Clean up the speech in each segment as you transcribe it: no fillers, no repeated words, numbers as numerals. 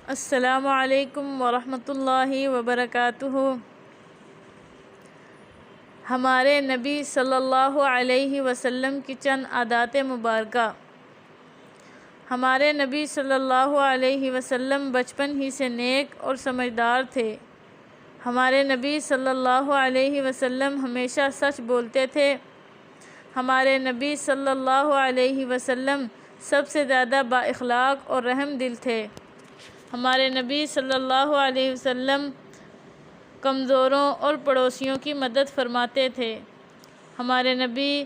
السلام علیکم ورحمۃ اللہ وبرکاتہ۔ ہمارے نبی صلی اللہ علیہ وسلم کی چند عادات مبارکہ۔ ہمارے نبی صلی اللہ علیہ وسلم بچپن ہی سے نیک اور سمجھدار تھے۔ ہمارے نبی صلی اللہ علیہ وسلم ہمیشہ سچ بولتے تھے۔ ہمارے نبی صلی اللہ علیہ وسلم سب سے زیادہ با اخلاق اور رحم دل تھے۔ ہمارے نبی صلی اللہ علیہ وسلم کمزوروں اور پڑوسیوں کی مدد فرماتے تھے۔ ہمارے نبی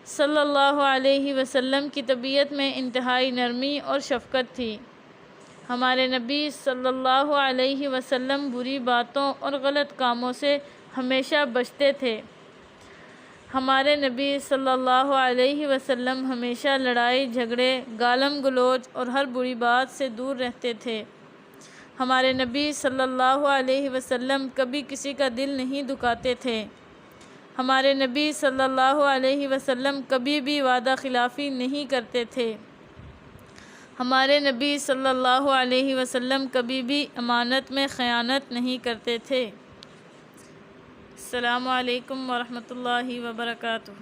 صلی اللہ علیہ وسلم کی طبیعت میں انتہائی نرمی اور شفقت تھی۔ ہمارے نبی صلی اللہ علیہ وسلم بری باتوں اور غلط کاموں سے ہمیشہ بچتے تھے۔ ہمارے نبی صلی اللہ علیہ وسلم ہمیشہ لڑائی جھگڑے، گالم گلوچ اور ہر بری بات سے دور رہتے تھے۔ ہمارے نبی صلی اللہ علیہ وسلم کبھی کسی کا دل نہیں دکھاتے تھے۔ ہمارے نبی صلی اللہ علیہ وسلم کبھی بھی وعدہ خلافی نہیں کرتے تھے۔ ہمارے نبی صلی اللہ علیہ وسلم کبھی بھی امانت میں خیانت نہیں کرتے تھے۔ السلام علیکم ورحمۃ اللہ وبرکاتہ۔